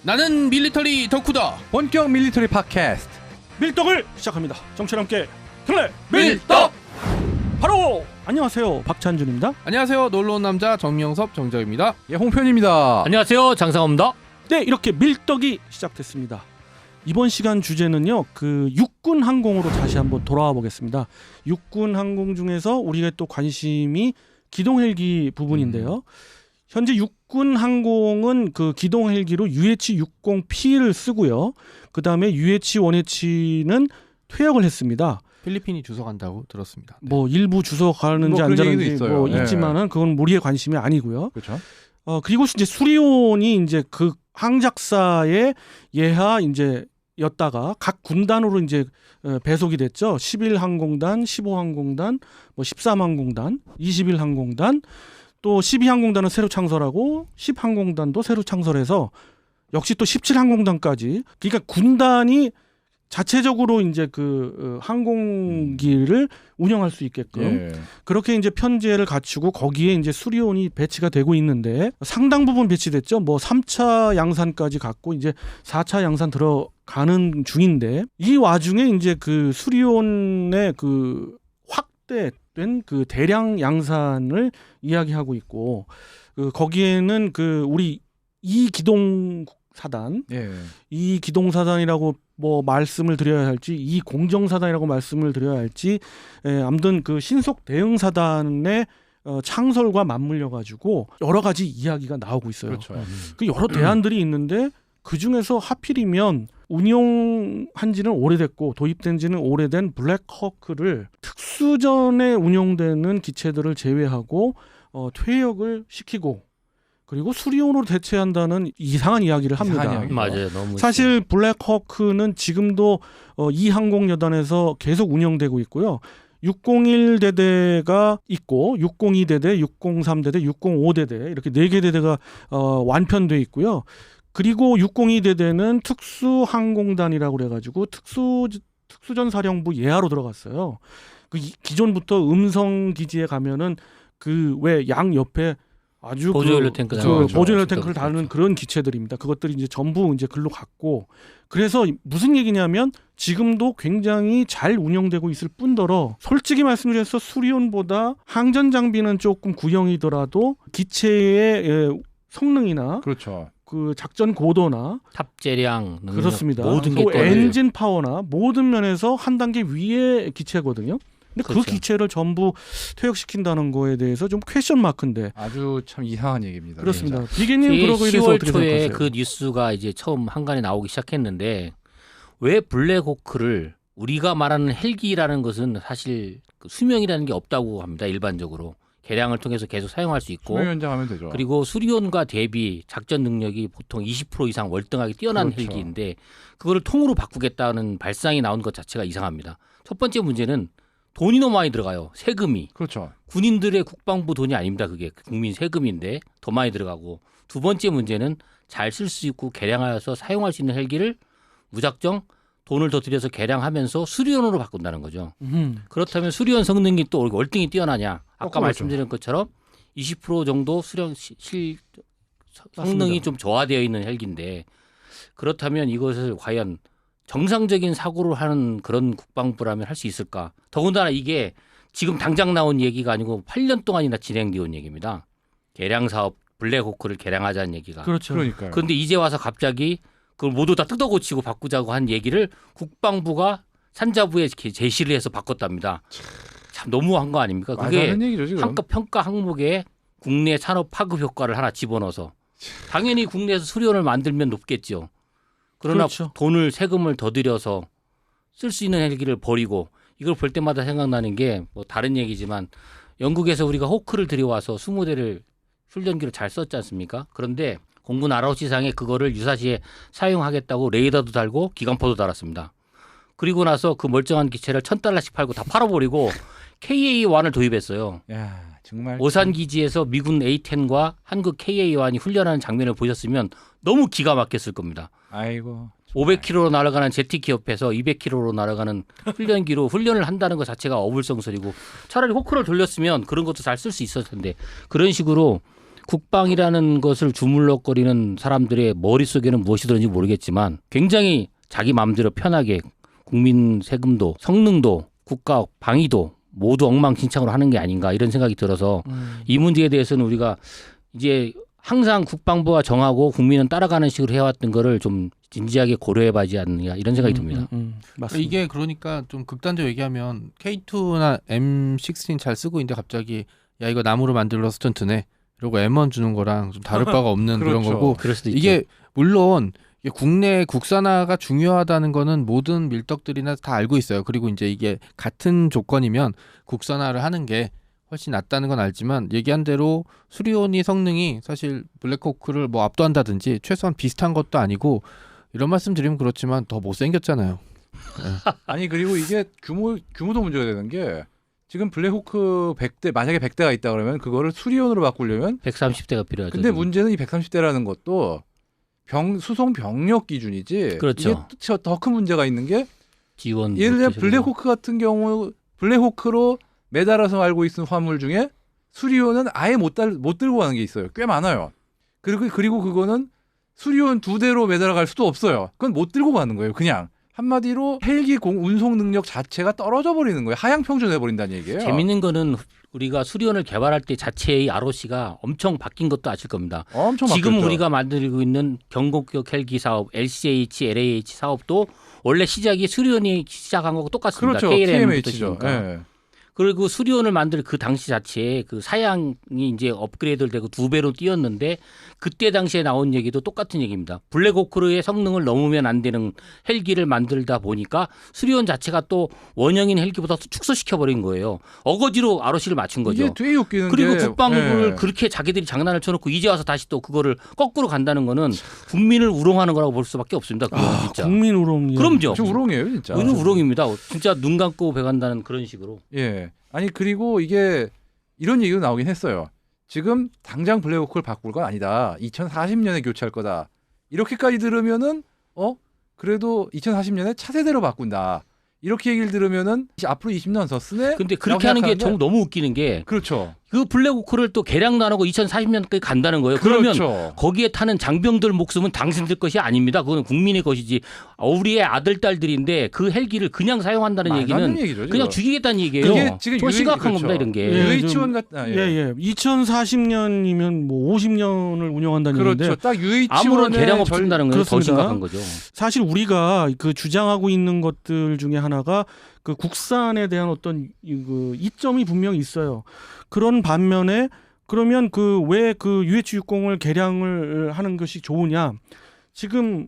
나는 밀리터리 덕후다. 본격 밀리터리 팟캐스트 밀떡을 시작합니다. 정치와 함께 들래 밀떡. 바로 안녕하세요, 박찬준입니다. 안녕하세요, 놀러온 남자 정명섭 정정입니다. 예, 홍편입니다. 안녕하세요, 장상호입니다. 네, 이렇게 밀떡이 시작됐습니다. 이번 시간 주제는요, 그 육군 항공으로 다시 한번 돌아와 보겠습니다. 육군 항공 중에서 우리가 또 관심이 기동 헬기 부분인데요. 현재 육군 항공은 그 기동 헬기로 UH-60P를 쓰고요. 그 다음에 UH-1H는 퇴역을 했습니다. 필리핀이 주석한다고 들었습니다. 네. 뭐 일부 주석하는지 뭐 안 그런 얘기도 되는지 있어요. 뭐 네. 있지만은 그건 우리의 관심이 아니고요. 그렇죠. 그리고 이제 수리온이 이제 그 항작사의 예하 이제 였다가 각 군단으로 이제 배속이 됐죠. 11항공단, 15항공단, 뭐 13항공단, 21항공단, 또 12항공단은 새로 창설하고 10항공단도 새로 창설해서 역시 또 17항공단까지. 그러니까 군단이 자체적으로 이제 그 항공기를 운영할 수 있게끔 예. 그렇게 이제 편제를 갖추고 거기에 이제 수리온이 배치가 되고 있는데 상당 부분 배치됐죠. 뭐 3차 양산까지 갔고 이제 4차 양산 들어가는 중인데 이 와중에 이제 그 수리온의 그 확대된 그 대량 양산을 이야기하고 있고 거기에는 그 우리 이기동 사단, 예. 이 기동사단이라고 뭐 말씀을 드려야 할지, 이 공정사단이라고 말씀을 드려야 할지, 아무튼 그 신속 대응사단의 창설과 맞물려 가지고 여러 가지 이야기가 나오고 있어요. 그렇죠. 그 여러 대안들이 있는데 그 중에서 하필이면 운용한지는 오래됐고 도입된지는 오래된 블랙호크를 특수전에 운용되는 기체들을 제외하고 퇴역을 시키고. 그리고 수리온으로 대체한다는 이상한 이야기를 합니다. 이야기죠. 맞아요, 너무 사실 블랙호크는 지금도 이 항공여단에서 계속 운영되고 있고요. 601대대가 있고 602대대, 603대대, 605대대 이렇게 4개 대대가 완편돼 있고요. 그리고 602대대는 특수항공단이라고 그래가지고 특수전사령부 예하로 들어갔어요. 그 기존부터 음성기지에 가면은 그 왜 양 옆에 아주 보조연료 탱크 보조연료 탱크를 다루는 그런 기체들입니다. 그것들이 이제 전부 이제 글로 갔고 그래서 무슨 얘기냐면 지금도 굉장히 잘 운영되고 있을 뿐더러 솔직히 말씀드려서 수리온보다 항전 장비는 조금 구형이더라도 기체의 성능이나 그렇죠. 그 작전 고도나 탑재량, 능력, 그렇습니다. 모든 게 또 떨어져요. 엔진 파워나 모든 면에서 한 단계 위의 기체거든요. 근데 그렇죠. 그 기체를 전부 퇴역시킨다는 거에 대해서 좀 퀘션 마크인데 아주 참 이상한 얘기입니다. 그렇습니다. 비계님 그러고 대해서 10월 어떻게 초에 생각하세요? 그 뉴스가 이제 처음 한간에 나오기 시작했는데 왜 블랙호크를 우리가 말하는 헬기라는 것은 사실 그 수명이라는 게 없다고 합니다. 일반적으로 개량을 통해서 계속 사용할 수 있고 수명 연장하면 되죠. 그리고 수리온과 대비 작전 능력이 보통 20% 이상 월등하게 뛰어난 그렇죠. 헬기인데 그거를 통으로 바꾸겠다는 발상이 나온 것 자체가 이상합니다. 첫 번째 문제는 돈이 너무 많이 들어가요. 세금이. 그렇죠. 군인들의 국방부 돈이 아닙니다. 그게 국민 세금인데 더 많이 들어가고 두 번째 문제는 잘 쓸 수 있고 개량하여서 사용할 수 있는 헬기를 무작정 돈을 더 들여서 개량하면서 수리온으로 바꾼다는 거죠. 그렇다면 수리온 성능이 또 월등히 뛰어나냐? 아까 말씀드린 것처럼 20% 정도 성능이 맞습니다. 좀 저하되어 있는 헬기인데 그렇다면 이것을 과연 정상적인 사고를 하는 그런 국방부라면 할 수 있을까? 더군다나 이게 지금 당장 나온 얘기가 아니고 8년 동안이나 진행되어 온 얘기입니다. 개량 사업 블랙호크를 개량하자는 얘기가. 그렇죠. 그러니까요. 그런데 이제 와서 갑자기 그걸 모두 다 뜯어고치고 바꾸자고 한 얘기를 국방부가 산자부에 제시를 해서 바꿨답니다. 참 너무한 거 아닙니까? 그게 말도 안 되는 얘기죠, 지금. 평가 항목에 국내 산업 파급 효과를 하나 집어넣어서 당연히 국내에서 수리온을 만들면 높겠죠. 그러나 그렇죠. 돈을 세금을 더 들여서 쓸 수 있는 헬기를 버리고 이걸 볼 때마다 생각나는 게 뭐 다른 얘기지만 영국에서 우리가 호크를 들여와서 20대를 훈련기로 잘 썼지 않습니까? 그런데 공군 ROC상에 그거를 유사시에 사용하겠다고 레이더도 달고 기관포도 달았습니다. 그리고 나서 그 멀쩡한 기체를 $1,000씩 팔고 다 팔아버리고 KA-1을 도입했어요. 야, 정말 오산 기지에서 미군 A-10과 한국 KA-1이 훈련하는 장면을 보셨으면 너무 기가 막혔을 겁니다. 아이고. 500km로 날아가는 제트기 옆에서 200km로 날아가는 훈련기로 훈련을 한다는 것 자체가 어불성설이고 차라리 호크를 돌렸으면 그런 것도 잘 쓸 수 있었을 텐데 그런 식으로 국방이라는 것을 주물럭거리는 사람들의 머릿속에는 무엇이 들었는지 모르겠지만 굉장히 자기 마음대로 편하게 국민 세금도 성능도 국가 방위도 모두 엉망진창으로 하는 게 아닌가 이런 생각이 들어서 이 문제에 대해서는 우리가 이제 항상 국방부가 정하고 국민은 따라가는 식으로 해왔던 거를 좀 진지하게 고려해봐야지 않느냐 이런 생각이 듭니다. 맞습니다. 이게 그러니까 좀 극단적으로 얘기하면 K2나 M16 잘 쓰고 있는데 갑자기 야 이거 나무로 만들어 스턴트네. 그리고 M1 주는 거랑 좀 다를 바가 없는 그런 그렇죠. 거고 그럴 수도 있죠. 이게 물론 이게 국내 국산화가 중요하다는 거는 모든 밀떡들이나 다 알고 있어요. 그리고 이제 이게 같은 조건이면 국산화를 하는 게 훨씬 낫다는 건 알지만 얘기한 대로 수리온이 성능이 사실 블랙호크를 뭐 압도한다든지 최소한 비슷한 것도 아니고 이런 말씀 드리면 그렇지만 더 못생겼잖아요. 아니 그리고 이게 규모도 문제가 되는 게 지금 블랙호크 100대 만약에 100대가 있다 그러면 그거를 수리온으로 바꾸려면 130대가 필요하죠. 근데 지금. 문제는 이 130대라는 것도 수송 병력 기준이지. 그렇죠. 이게 더 큰 문제가 있는 게 지원 예를 들면 부터 블랙호크 같은 경우 블랙호크로 매달아서 알고 있는 화물 중에 수리온은 아예 못 들고 가는 게 있어요. 꽤 많아요. 그리고 그거는 수리온 2대로 매달아 갈 수도 없어요. 그건 못 들고 가는 거예요. 그냥 한마디로 헬기 운송 능력 자체가 떨어져 버리는 거예요. 하향 평준해 버린다는 얘기예요. 재밌는 거는 우리가 수리온을 개발할 때 자체의 ROC가 엄청 바뀐 것도 아실 겁니다. 엄청 지금 바뀌었죠. 우리가 만들고 있는 경공격 헬기 사업, LCH, LAH 사업도 원래 시작이 수리온이 시작한 거고 똑같습니다. 그렇죠. KLM부터 KMH죠. 시작이니까. 그리고 수리온을 만들 그 당시 자체에 그 사양이 이제 업그레이드를 되고 2배로 뛰었는데 그때 당시에 나온 얘기도 똑같은 얘기입니다. 블랙호크의 성능을 넘으면 안 되는 헬기를 만들다 보니까 수리온 자체가 또 원형인 헬기보다 축소시켜 버린 거예요. 어거지로 ROC를 맞춘 거죠. 이게 되게 웃기는 그리고 게 국방부를 예. 그렇게 자기들이 장난을 쳐놓고 이제 와서 다시 또 그거를 거꾸로 간다는 거는 국민을 우롱하는 거라고 볼 수밖에 없습니다. 그건 진짜. 국민 우롱이. 그럼요. 좀 우롱이에요, 진짜. 우리는 우롱입니다. 진짜 눈 감고 배간다는 그런 식으로. 예. 아니 그리고 이게 이런 얘기도 나오긴 했어요. 지금 당장 블랙호크를 바꿀 건 아니다. 2040년에 교체할 거다. 이렇게까지 들으면은 그래도 2040년에 차세대로 바꾼다. 이렇게 얘기를 들으면은 앞으로 20년 더 쓰네. 근데 그렇게 하는 게 정 너무 웃기는 게 그렇죠. 그 블랙호크를 또 개량도 안 하고 2040년까지 간다는 거예요. 그러면 그렇죠. 거기에 타는 장병들 목숨은 당신들 것이 아닙니다. 그거는 국민의 것이지. 우리의 아들 딸들인데 그 헬기를 그냥 사용한다는 말도 안 되는 얘기는 얘기죠, 그냥 지금. 죽이겠다는 얘기예요. 그게 지금 더 심각한 겁니다 이런 게. UH1 같은 예. 2040년이면 뭐 50년을 운영한다는 그렇죠. 얘기인데 딱 UH1의 아무런 개량 없앤다는 거예요. 더 그렇습니다. 심각한 거죠. 사실 우리가 그 주장하고 있는 것들 중에 하나가 그 국산에 대한 어떤 그 이점이 분명히 있어요. 그런 반면에 그러면 그 왜 그 UH-60을 개량을 하는 것이 좋으냐? 지금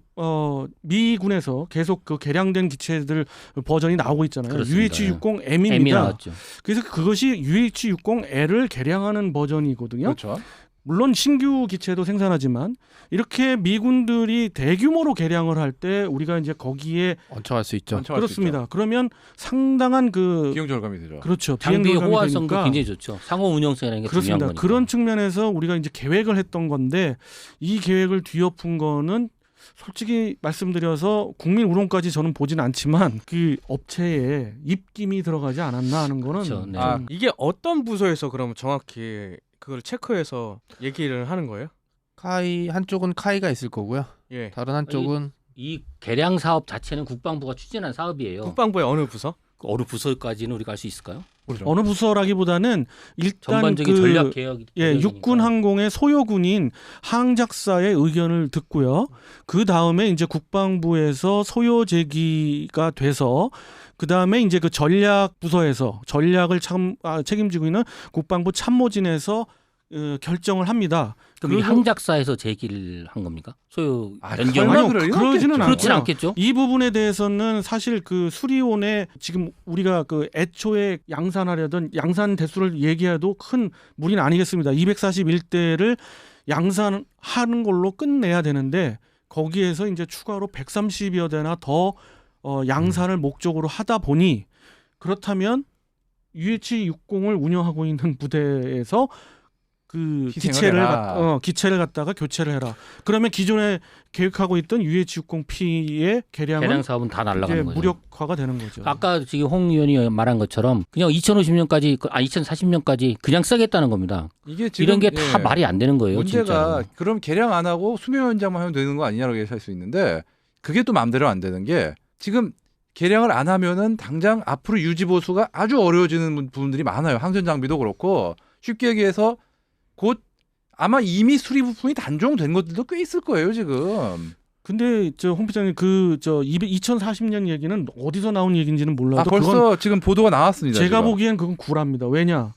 미군에서 계속 그 개량된 기체들 버전이 나오고 있잖아요. 그렇습니다. UH-60M입니다. M이 나왔죠. 그래서 그것이 UH-60L을 개량하는 버전이거든요. 그렇죠. 물론 신규 기체도 생산하지만 이렇게 미군들이 대규모로 개량을 할 때 우리가 이제 거기에 얹혀갈 수 있죠. 그렇습니다. 그러면 상당한 그 비용 절감이 되죠. 그렇죠. 장비 비행 호환성도 되니까. 굉장히 좋죠. 상호 운영성이라는 게 그렇습니다. 중요한 거니까. 그런 측면에서 우리가 이제 계획을 했던 건데 이 계획을 뒤엎은 거는 솔직히 말씀드려서 국민 우롱까지 저는 보진 않지만 그 업체에 입김이 들어가지 않았나 하는 거는 그렇죠. 네. 좀 이게 어떤 부서에서 그럼 정확히 그걸 체크해서 얘기를 하는 거예요? 카이 한쪽은 카이가 있을 거고요. 예. 다른 한쪽은 이 개량 사업 자체는 국방부가 추진한 사업이에요. 국방부의 어느 부서? 그 어느 부서까지는 우리가 알 수 있을까요? 그렇죠. 어느 부서라기보다는 일단 전반적인 그 전략 개혁. 육군 항공의 소요군인 항작사의 의견을 듣고요. 그 다음에 이제 국방부에서 소요 제기가 돼서 그 다음에 이제 그 전략 부서에서 전략을 책임지고 있는 국방부 참모진에서 결정을 합니다. 그럼 이 그리고- 항작사에서 제기를 한 겁니까? 소요 연기용? 설마 아니요, 그럴 리는 그러지는 없겠죠. 그렇진 않고요. 않겠죠. 이 부분에 대해서는 사실 그 수리온에 지금 우리가 그 애초에 양산하려던 양산 대수를 얘기해도 큰 무리는 아니겠습니다. 241대를 양산하는 걸로 끝내야 되는데 거기에서 이제 추가로 130여 대나 더 양산을 목적으로 하다 보니 그렇다면 UH-60을 운영하고 있는 부대에서 그 희생을 기체를 갖다가 교체를 해라. 그러면 기존에 계획하고 있던 UH-60P의 개량 개량은 사업은 다 이제 날아가는 거죠. 무력화가 되는 거죠. 아까 지금 홍 의원이 말한 것처럼 그냥 2050년까지 2040년까지 그냥 쓰겠다는 겁니다. 이게 지금 이런 게 다 말이 안 되는 거예요. 문제가 진짜로. 그럼 개량 안 하고 수명 연장만 하면 되는 거 아니냐라고 얘기할 수 있는데 그게 또 마음대로 안 되는 게 지금 개량을 안 하면은 당장 앞으로 유지 보수가 아주 어려워지는 부분들이 많아요. 항전 장비도 그렇고 쉽게 얘기해서 곧 아마 이미 수리 부품이 단종된 것들도 꽤 있을 거예요 지금. 근데 홍 부장님 2040년 얘기는 어디서 나온 얘기인지는 몰라도 벌써 그건 지금 보도가 나왔습니다. 제가 지금. 보기엔 그건 구랍니다. 왜냐?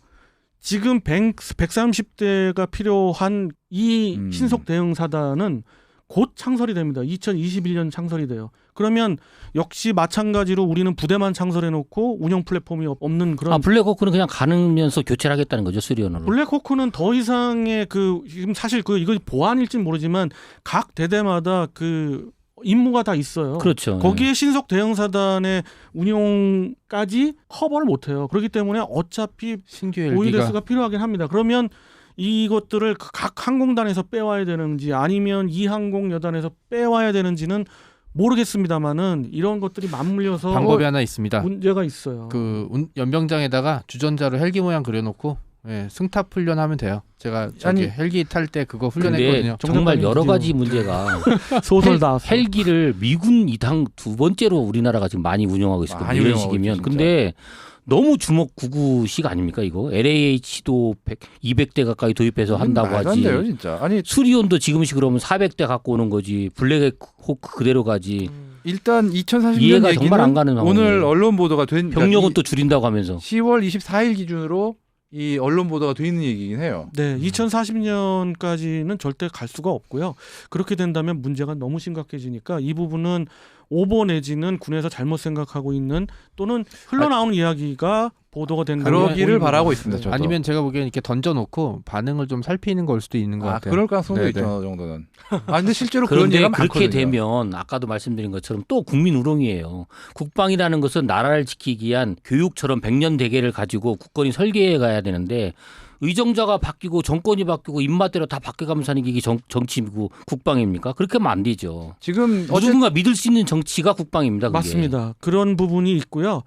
지금 130대가 필요한 이 신속 대응 사단은 곧 창설이 됩니다. 2021년 창설이 돼요. 그러면 역시 마찬가지로 우리는 부대만 창설해놓고 운영 플랫폼이 없는 그런. 블랙호크는 그냥 가면서 교체를 하겠다는 거죠, 수리온으로. 블랙호크는 더 이상의 지금 사실 이거 보안일진 모르지만 각 대대마다 임무가 다 있어요. 그렇죠. 거기에 신속 대응 사단의 운용까지 커버를 못해요. 그렇기 때문에 어차피 신규 헬기가 오일레스가 필요하긴 합니다. 그러면 이것들을 각 항공단에서 빼와야 되는지 아니면 이 항공여단에서 빼와야 되는지는 모르겠습니다만은 이런 것들이 맞물려서 방법이 하나 있습니다. 문제가 있어요. 연병장에다가 주전자로 헬기 모양 그려놓고 승탑 훈련하면 돼요. 제가 헬기 탈 때 그거 훈련했거든요. 정말 여러 가지 문제가 소설 다 헬기를 미군 이당 두 번째로 우리나라가 지금 많이 운영하고 있을 거예요. 이런 식이면. 진짜. 근데 너무 주먹구구식 아닙니까 이거? LAH도 200대 가까이 도입해서 한다고 말도 하지. 안 돼요, 진짜. 아니 수리온도 지금씩 그러면 400대 갖고 오는 거지. 블랙호크 그대로 가지. 일단 2040년 이해가 얘기는 정말 안 가는 오늘 상황이에요. 언론 보도가 된 병력은 또 줄인다고 하면서. 10월 24일 기준으로 이 언론 보도가 돼 있는 얘기긴 해요. 네, 2040년까지는 절대 갈 수가 없고요. 그렇게 된다면 문제가 너무 심각해지니까 이 부분은 오보 내지는 군에서 잘못 생각하고 있는 또는 흘러나오는 이야기가 보도가 된다면 그러기를 바라고 있습니다. 저도. 아니면 제가 보기엔 이렇게 던져놓고 반응을 좀 살피는 걸 수도 있는 것 같아요. 그럴 가능성도 네네. 있죠, 어느 정도는. 근데 실제로 그런 그런데 얘기가 그렇게 많거든요. 되면 아까도 말씀드린 것처럼 또 국민 우롱이에요. 국방이라는 것은 나라를 지키기 위한 교육처럼 100년 대계를 가지고 국권이 설계해 가야 되는데 의정자가 바뀌고 정권이 바뀌고 입맛대로 다 바뀌어가면서 하는 게 이게 정치고 국방입니까? 그렇게 하면 안 되죠. 지금 누군가 믿을 수 있는 정치가 국방입니다. 그게. 맞습니다. 그런 부분이 있고요.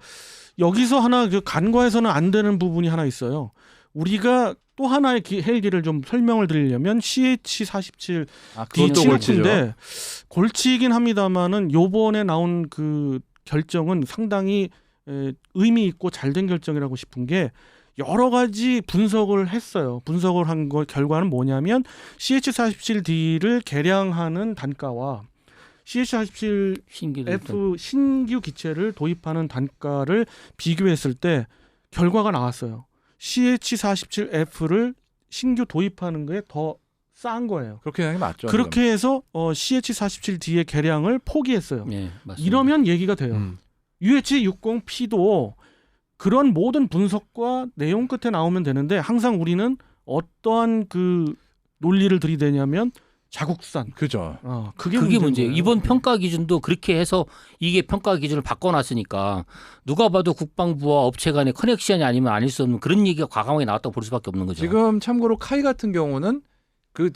여기서 하나 간과해서는 안 되는 부분이 하나 있어요. 우리가 또 하나의 헬기를 좀 설명을 드리려면 CH-47 그것도 골치죠. D76인데 골치이긴 합니다만은 요번에 나온 결정은 상당히 의미 있고 잘된 결정이라고 싶은 게 여러 가지 분석을 했어요. 분석을 한 결과는 뭐냐면 CH-47D를 개량하는 단가와 CH-47F 신규 기체를 도입하는 단가를 비교했을 때 결과가 나왔어요. CH-47F를 신규 도입하는 게 더 싼 거예요. 그렇게 하는 게 맞죠. 그렇게 해서 CH-47D의 개량을 포기했어요. 네, 맞습니다. 이러면 얘기가 돼요. UH-60P도 그런 모든 분석과 내용 끝에 나오면 되는데 항상 우리는 어떠한 논리를 들이대냐면 자국산. 그죠. 그게 문제예요. 이번 평가 기준도 그렇게 해서 이게 평가 기준을 바꿔놨으니까 누가 봐도 국방부와 업체 간의 커넥션이 아니면 아닐 수 없는 그런 얘기가 과감하게 나왔다고 볼 수밖에 없는 거죠. 지금 참고로 카이 같은 경우는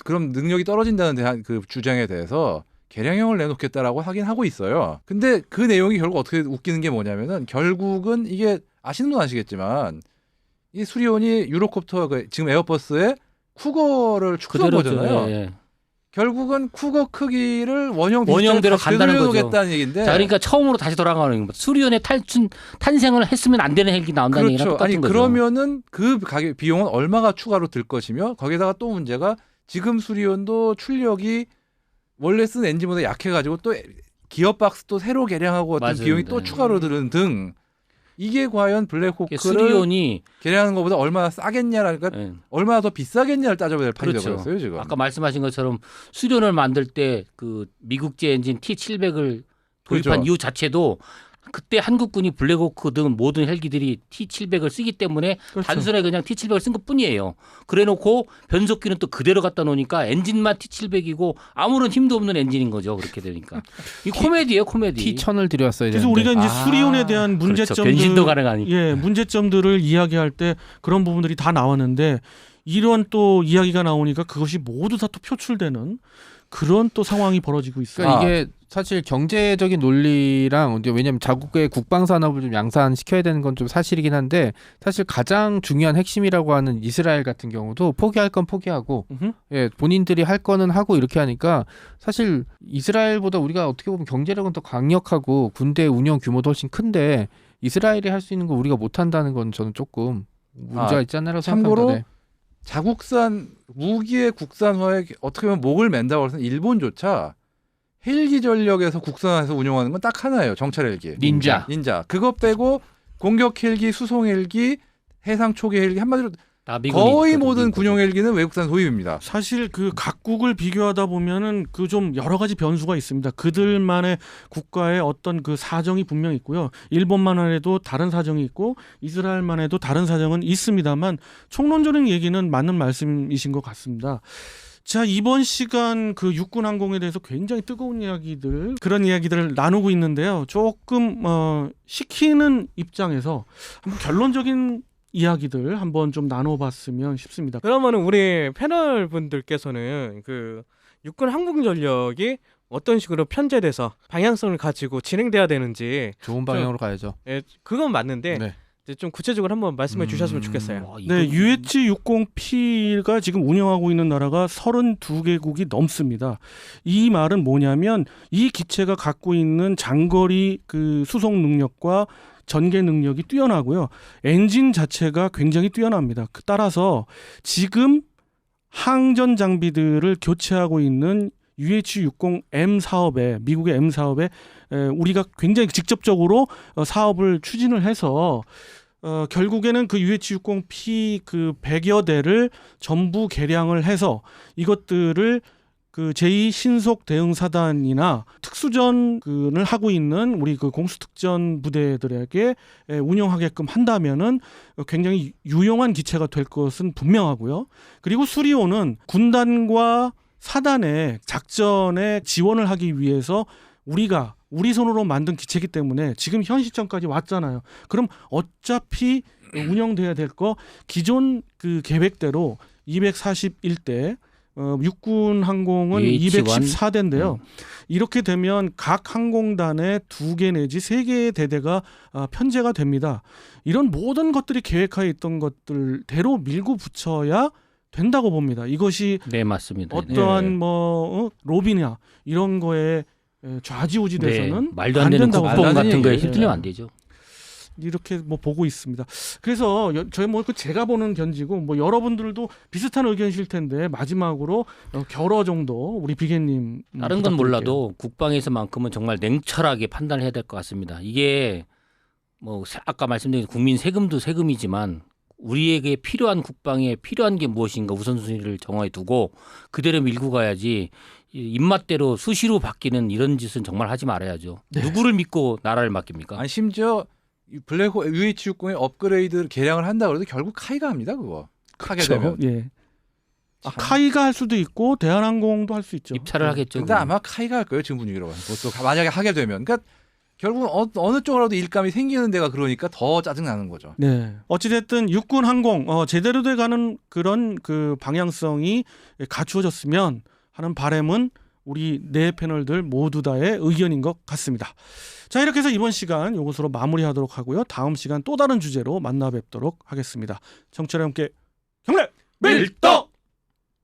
그럼 능력이 떨어진다는 대한 주장에 대해서 개량형을 내놓겠다라고 하긴 하고 있어요. 근데 그 내용이 결국 어떻게 웃기는 게 뭐냐면은 결국은 이게 아시는 분 아시겠지만 이 수리온이 유로콥터 지금 에어버스의 쿠거를 축소한 거잖아요. 예. 결국은 쿠거 크기를 원형대로 간다는 거죠. 되돌려놓겠다는 얘기인데. 자, 그러니까 처음으로 다시 돌아가는 겁니다. 수리온에 탄생을 했으면 안 되는 헬기 나온다는 얘기랑 그렇죠. 똑같은 아니 거죠. 그러면은 그 가격 비용은 얼마가 추가로 들 것이며 거기다가 또 문제가 지금 수리온도 출력이 원래 쓴 엔진보다 약해가지고 또 기어박스 또 새로 개량하고 어떤 맞아요. 비용이 또 추가로 드는 등 이게 과연 블랙호크를 수리온이 개량하는 것보다 얼마나 싸겠냐라니까 예. 얼마나 더 비싸겠냐를 따져봐야 될 판이 그렇죠. 되어버렸어요 지금. 아까 말씀하신 것처럼 수리온을 만들 때 미국제 엔진 T700을 도입한 그렇죠. 이유 자체도 그때 한국군이 블랙호크 등 모든 헬기들이 T700을 쓰기 때문에 그렇죠. 단순하게 그냥 T700을 쓴 것뿐이에요. 그래놓고 변속기는 또 그대로 갖다 놓으니까 엔진만 T700이고 아무런 힘도 없는 엔진인 거죠. 그렇게 되니까 이 코미디예요, 코미디. T1000을 들여왔어야 그래서 되는데. 우리가 이제 수리온에 대한 그렇죠. 문제점들, 변신도 가능하니까. 문제점들을 이야기할 때 그런 부분들이 다 나왔는데 이런 또 이야기가 나오니까 그것이 모두 다 또 표출되는 그런 또 상황이 벌어지고 있어요. 그러니까 이게 사실 경제적인 논리랑 이제 왜냐하면 자국의 국방 산업을 좀 양산시켜야 되는 건 좀 사실이긴 한데 사실 가장 중요한 핵심이라고 하는 이스라엘 같은 경우도 포기할 건 포기하고 예, 본인들이 할 거는 하고 이렇게 하니까 사실 이스라엘보다 우리가 어떻게 보면 경제력은 더 강력하고 군대 운영 규모도 훨씬 큰데 이스라엘이 할 수 있는 거 우리가 못 한다는 건 저는 조금 문제가 있지 않나라고 참고로 생각합니다. 네. 자국산 무기의 국산화에 어떻게 보면 목을 맨다고 해서 일본조차 헬기 전력에서 국산화해서 운용하는 건 딱 하나예요. 정찰 헬기. 닌자. 그거 빼고 공격 헬기, 수송 헬기, 해상 초계 헬기 한마디로 다 미군이 거의 있거든요, 모든 미군. 군용 헬기는 외국산 소유입니다. 사실 그 각국을 비교하다 보면은 그 좀 여러 가지 변수가 있습니다. 그들만의 국가의 어떤 그 사정이 분명 있고요. 일본만 해도 다른 사정이 있고 이스라엘만 해도 다른 사정은 있습니다만 총론적인 얘기는 맞는 말씀이신 것 같습니다. 자, 이번 시간 그 육군 항공에 대해서 굉장히 뜨거운 이야기들 그런 이야기들을 나누고 있는데요. 조금 시키는 입장에서 한번 결론적인 이야기들 한번 좀 나눠봤으면 싶습니다. 그러면은 우리 패널 분들께서는 그 육군 항공전력이 어떤 식으로 편제돼서 방향성을 가지고 진행돼야 되는지 좋은 방향으로 가야죠. 예, 그건 맞는데 네. 이제 좀 구체적으로 한번 말씀해 주셨으면 좋겠어요. 와, 이거 네, UH-60P가 지금 운영하고 있는 나라가 32개국이 넘습니다. 이 말은 뭐냐면 이 기체가 갖고 있는 장거리 그 수송 능력과 전개 능력이 뛰어나고요. 엔진 자체가 굉장히 뛰어납니다. 따라서 지금 항전 장비들을 교체하고 있는 UH-60M 사업에 미국의 M 사업에 우리가 굉장히 직접적으로 사업을 추진을 해서 결국에는 그 UH-60P 그 100여 대를 전부 개량을 해서 이것들을 그 제2 신속 대응 사단이나 특수전을 하고 있는 우리 그 공수특전 부대들에게 운영하게끔 한다면은 굉장히 유용한 기체가 될 것은 분명하고요. 그리고 수리오는 군단과 사단의 작전에 지원을 하기 위해서 우리 손으로 만든 기체이기 때문에 지금 현 시점까지 왔잖아요. 그럼 어차피 운영돼야 될 거 기존 그 계획대로 241대 육군 항공은 UH-1. 214대인데요. 이렇게 되면 각 항공단에 2개 내지 3개의 대대가 편제가 됩니다. 이런 모든 것들이 계획하에 있던 것들대로 밀고 붙여야 된다고 봅니다. 이것이 네, 맞습니다. 어떠한 로비냐 이런 거에 좌지우지돼서는 네, 말도 안 되는 된다고 국뽕 봅니다. 같은 거에 네. 휘둘리면 안 되죠. 이렇게 뭐 보고 있습니다. 그래서 저희 그 제가 보는 견지고 뭐 여러분들도 비슷한 의견이실 텐데 마지막으로 결어 정도 우리 비계님 다른 건 몰라도 국방에서만큼은 정말 냉철하게 판단을 해야 될 것 같습니다. 이게 뭐 아까 말씀드린 국민 세금도 세금이지만 우리에게 필요한 국방에 필요한 게 무엇인가 우선순위를 정해 두고 그대로 밀고 가야지 입맛대로 수시로 바뀌는 이런 짓은 정말 하지 말아야죠. 네. 누구를 믿고 나라를 맡깁니까? 아니 심지어 블랙홀 UH-60의 업그레이드 개량을 한다 그래도 결국 카이가 합니다 그거. 하게 되면. 예. 카이가 할 수도 있고 대한항공도 할 수 있죠. 입찰을 하겠죠. 근데 아마 카이가 할 거예요 지금 분위기로. 그것도 만약에 하게 되면. 그러니까 결국은 어느 쪽으로라도 일감이 생기는 데가 그러니까 더 짜증 나는 거죠. 네. 어찌됐든 육군 항공 제대로 돼가는 그런 그 방향성이 갖추어졌으면 하는 바람은 우리 네 패널들 모두 다의 의견인 것 같습니다. 자, 이렇게 해서 이번 시간 이것으로 마무리하도록 하고요. 다음 시간 또 다른 주제로 만나 뵙도록 하겠습니다. 청취자 여러분께 경례 밀떡!